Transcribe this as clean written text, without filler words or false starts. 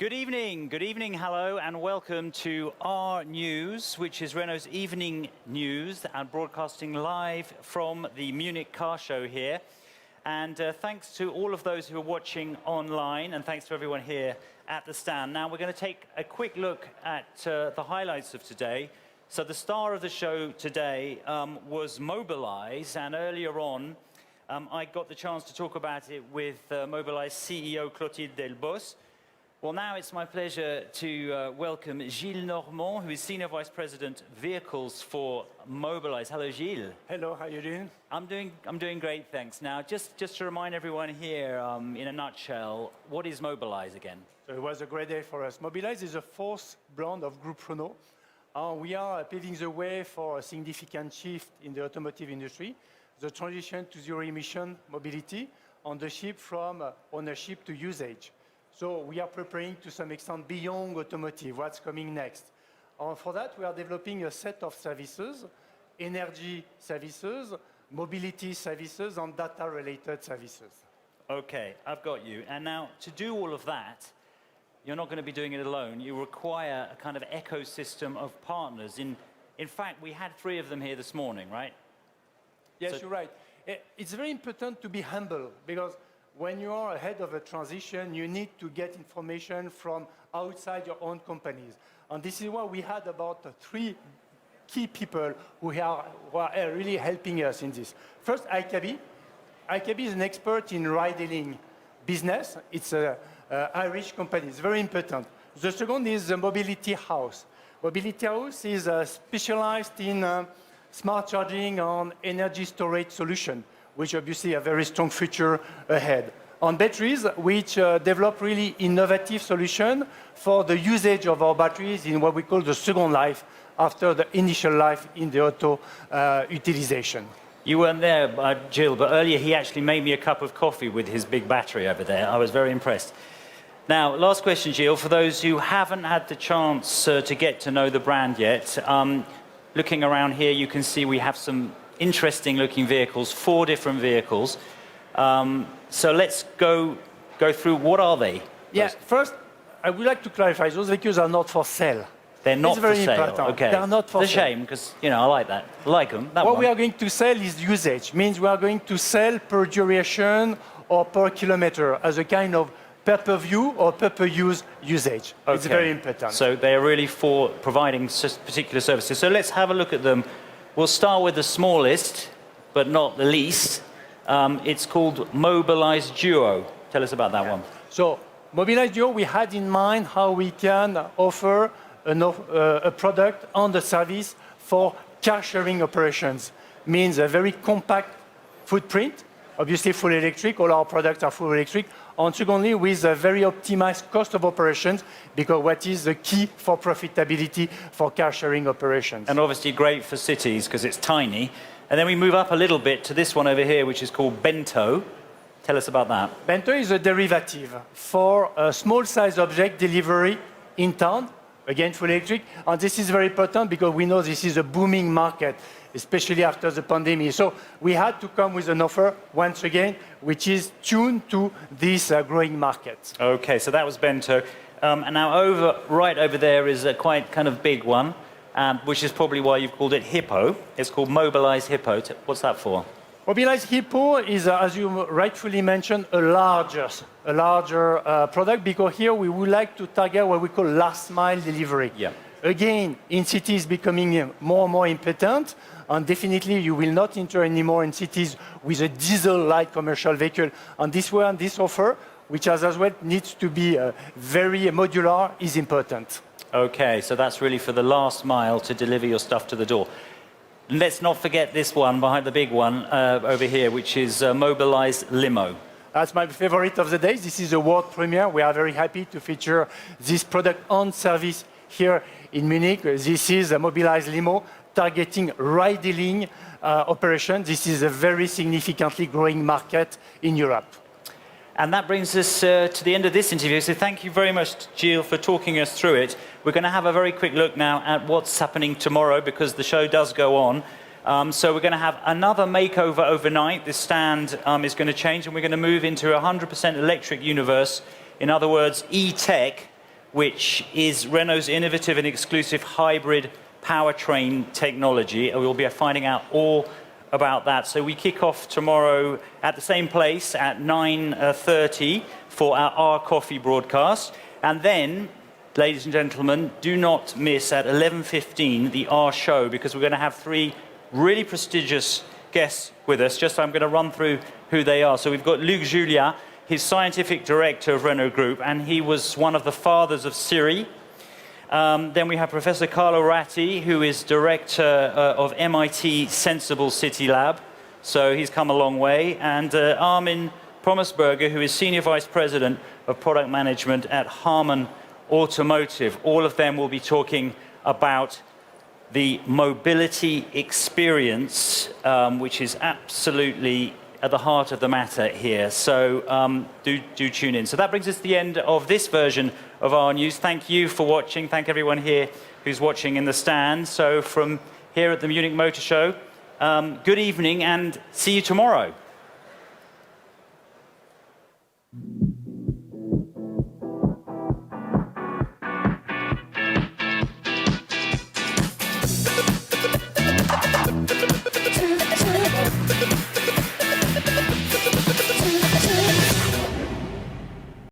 Good evening, hello, and welcome to our news, which is Renault's evening news and broadcasting live from the Munich car show here. And thanks to all of those who are watching online, and thanks to everyone here at the stand. Now we're going to take a quick look at the highlights of today. So the star of the show today was Mobilize, and earlier on I got the chance to talk about it with Mobilize CEO Clotilde Delbos. Well, now it's my pleasure to welcome Gilles Normand, who is Senior Vice President Vehicles for Mobilize. Hello, Gilles. Hello, how are you doing? I'm doing great, thanks. Now, just to remind everyone here, in a nutshell, what is Mobilize again? So it was a great day for us. Mobilize is the fourth brand of Groupe Renault. We are paving the way for a significant shift in the automotive industry, the transition to zero-emission mobility on the shift from ownership to usage. So we are preparing to some extent beyond automotive, what's coming next. For that, we are developing a set of services, energy services, mobility services, and data-related services. Okay, I've got you. And now, to do all of that, you're not going to be doing it alone. You require a kind of ecosystem of partners. In fact, we had 3 of them here this morning, right? Yes, you're right. It's very important to be humble, because when you are ahead of a transition, you need to get information from outside your own companies. And this is why we had about 3 key people who are really helping us in this. First, IAA. IAA is an expert in ride-hailing business. It's an Irish company. It's very important. The second is the Mobility House. Mobility House is specialized in smart charging and energy storage solution, which obviously a very strong future ahead. On batteries, which develop really innovative solution for the usage of our batteries in what we call the second life, after the initial life in the auto utilization. You weren't there, Gilles, but earlier he actually made me a cup of coffee with his big battery over there. I was very impressed. Now, last question, Gilles, for those who haven't had the chance to get to know the brand yet, looking around here, you can see we have some interesting looking vehicles, 4 different vehicles. So let's go through, what are they? Yeah, first, I would like to clarify, those vehicles are not for sale. They're not for sale, important. okay. They're not for it's a sale. shame, because, you know, I like that. I like them, that What one. we are going to sell is usage, means we are going to sell per duration or per kilometer as a kind of pay-per-view or pay-per-use usage. Okay. It's very important. So they are really for providing particular services. So let's have a look at them. We'll start with the smallest, but not the least. It's called Mobilize Duo. Tell us about that one. So Mobilize Duo, we had in mind how we can offer a product and a service for car sharing operations. Means a very compact footprint, obviously full electric, all our products are full electric, and secondly with a very optimized cost of operations, because what is the key for profitability for car sharing operations. And obviously great for cities because it's tiny. And then we move up a little bit to this one over here, which is called Bento. Tell us about that. Bento is a derivative for a small size object delivery in town, again full electric, and this is very important because we know this is a booming market, especially after the pandemic. So we had to come with an offer, once again, which is tuned to this growing market. Okay, so that was Bento. And now right over there is a quite kind of big one, which is probably why you've called it Hippo. It's called Mobilize Hippo. What's that for? Mobilize Hippo is, as you rightfully mentioned, a larger product, because here we would like to target what we call last mile delivery. Yeah. Again, in cities becoming more and more important, and definitely you will not enter anymore in cities with a diesel-like commercial vehicle. And this one, this offer, which as well needs to be very modular, is important. Okay, so that's really for the last mile to deliver your stuff to the door. Let's not forget this one behind the big one over here, which is Mobilize Limo. That's my favorite of the day. This is a world premiere. We are very happy to feature this product on service here in Munich. This is a Mobilize Limo targeting ride-hailing operation. This is a very significantly growing market in Europe. And that brings us to the end of this interview. So thank you very much, Gilles, for talking us through it. We're going to have a very quick look now at what's happening tomorrow, because the show does go on. So we're going to have another makeover overnight. This stand is going to change, and we're going to move into a 100% electric universe. In other words, e-tech. which is Renault's innovative and exclusive hybrid powertrain technology. And we'll be finding out all about that. So we kick off tomorrow at the same place at 9:30 for our coffee broadcast. And then, ladies and gentlemen, do not miss at 11:15 the R show, because we're going to have three really prestigious guests with us. I'm going to run through who they are. So we've got Luc Julia, he's scientific director of Renault Group, and he was one of the fathers of Siri. Then we have Professor Carlo Ratti, who is director of MIT Sensible City Lab. So he's come a long way. And Armin Promisberger, who is senior vice president of product management at Harman Automotive. All of them will be talking about the mobility experience, which is absolutely at the heart of the matter here. So do tune in. So that brings us to the end of this version of our news. Thank you for watching. Thank everyone here who's watching in the stand. So from here at the Munich Motor Show, good evening and see you tomorrow.